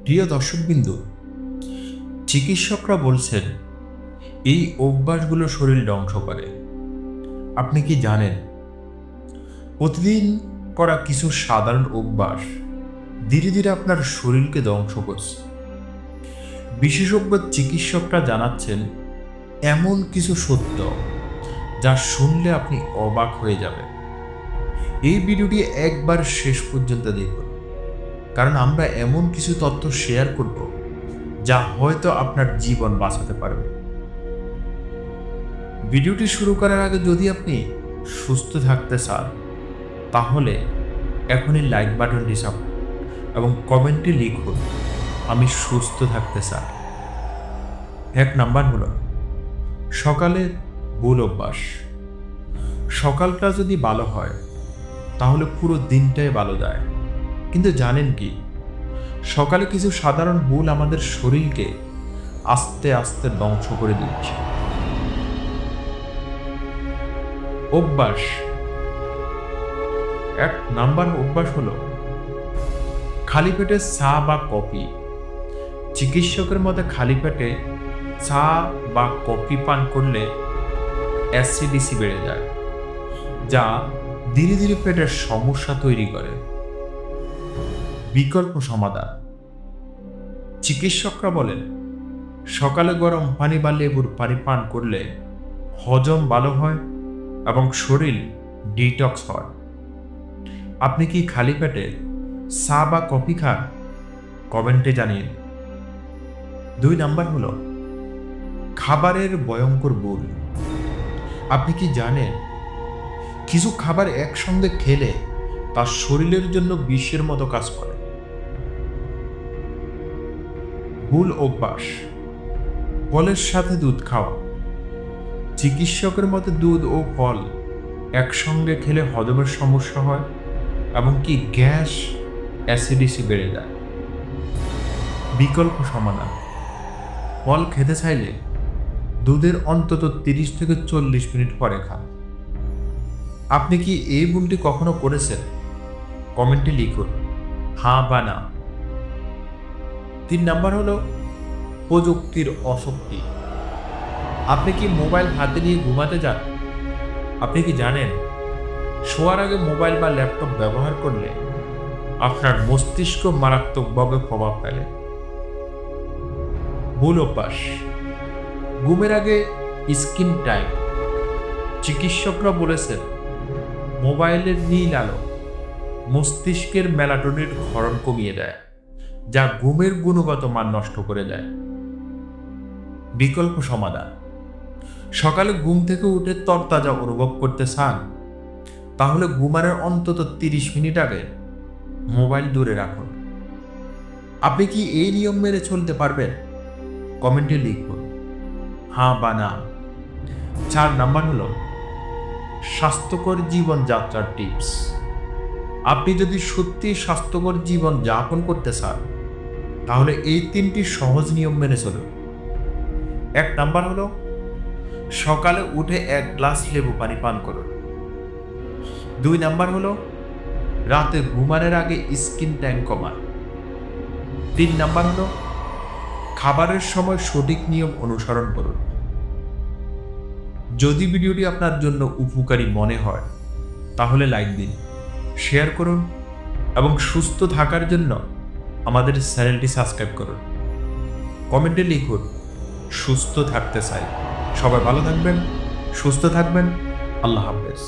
প্রিয় দর্শকবৃন্দ, চিকিৎসকরা বলছেন এই অভ্যাসগুলো শরীর ধ্বংস করে। আপনি কি জানেন প্রতিদিন করা কিছু সাধারণ অভ্যাস ধীরে ধীরে আপনার শরীরকে ধ্বংস করছে? বিশেষজ্ঞ চিকিৎসকরা জানাচ্ছেন এমন কিছু সত্য যা শুনলে আপনি অবাক হয়ে যাবেন। এই ভিডিওটি একবার শেষ পর্যন্ত দেখুন, কারণ আমরা এমন কিছু তথ্য শেয়ার করব যা হয়তো আপনার জীবন বাঁচাতে পারবে। ভিডিওটি শুরু করার আগে যদি আপনি সুস্থ থাকতে চান তাহলে এখনই লাইক বাটনটি চাপুন এবং কমেন্টে লিখুন আমি সুস্থ থাকতে চাই। 1 নাম্বার হলো সকালে ভুল অভ্যাস। সকালটা যদি ভালো হয় তাহলে পুরো দিনটাই ভালো যায়। কিন্তু জানেন কি, সকালে কিছু সাধারণ ভুল আমাদের শরীরকে আস্তে আস্তে ধ্বংস করে দিচ্ছে। অভ্যাস 1 নাম্বার অভ্যাস হলো খালি পেটে চা বা কফি। চিকিৎসকের মতে খালি পেটে চা বা কফি পান করলে অ্যাসিডিটি বেড়ে যায়, যা ধীরে ধীরে পেটের সমস্যা তৈরি করে। বিকল্প সমাধান। চিকিৎসকরা বলেন সকালে গরম পানি বা লেবুর পানি পান করলে হজম ভালো হয় এবং শরীর ডিটক্স হয়। আপনি কি খালি পেটে চা বা কফি খান? কমেন্টে জানিয়ে। 2 নাম্বার হলো খাবারের ভয়ঙ্কর ভুল। আপনি কি জানেন কিছু খাবার একসঙ্গে খেলে তার শরীরের জন্য বিষের মতো কাজ করে? ভুল অভ্যাস। ফলের সাথে দুধ খাওয়া। চিকিৎসকের মতে দুধ ও ফল একসঙ্গে খেলে হজমের সমস্যা হয় এবং কি গ্যাস, অ্যাসিডিটি বেড়ে যায়। বিকল্প সমাধান। ফল খেতে চাইলে দুধের অন্তত 30 থেকে 40 মিনিট পরে খান। আপনি কি এই ভুলটি কখনো করেছেন? কমেন্টে লিখুন হ্যাঁ বা না। 3 নাম্বার হলো প্রযুক্তির আসক্তি। আপনি কি মোবাইল হাতে নিয়ে ঘুমাতে যান? আপনি কি জানেন শোয়ার আগে মোবাইল বা ল্যাপটপ ব্যবহার করলে আপনার মস্তিষ্ক মারাত্মকভাবে প্রভাব ফেলে? ভুল অভ্যাস। ঘুমের আগে স্ক্রিন টাইম। চিকিৎসকরা বলেছেন মোবাইলের নীল আলো মস্তিষ্কের মেলাটোনিন ক্ষরণ কমিয়ে দেয়, যা ঘুমের গুণগত মান নষ্ট করে দেয়। বিকল্প সমাধান। সকালে ঘুম থেকে উঠে তরতাজা অনুভব করতে চান? তাহলে ঘুমানোর অন্তত 30 মিনিট আগে মোবাইল দূরে রাখুন। আপনি কি এই নিয়ম মেনে চলতে পারবেন? কমেন্টে লিখুন হ্যাঁ বা না। 4 নাম্বার হলো স্বাস্থ্যকর জীবনযাত্রার টিপস। আপনি যদি সত্যি স্বাস্থ্যকর জীবন যাপন করতে চান তাহলে এই 3টি সহজ নিয়ম মেনে চলুন। 1 নাম্বার হলো সকালে উঠে 1 গ্লাস লেবু পানি পান করুন। 2 নাম্বার হলো রাতে ঘুমানোর আগে স্ক্রিন টাইম কমান। 3 নাম্বার হলো খাবারের সময় সঠিক নিয়ম অনুসরণ করুন। যদি ভিডিওটি আপনার জন্য উপকারী মনে হয় তাহলে লাইক দিন, শেয়ার করুন এবং সুস্থ থাকার জন্য আমাদের চ্যানেলটি সাবস্ক্রাইব করুন। কমেন্টে লিখুন সুস্থ থাকতে চাই। সবাই ভালো থাকবেন, সুস্থ থাকবেন। আল্লাহ হাফেজ।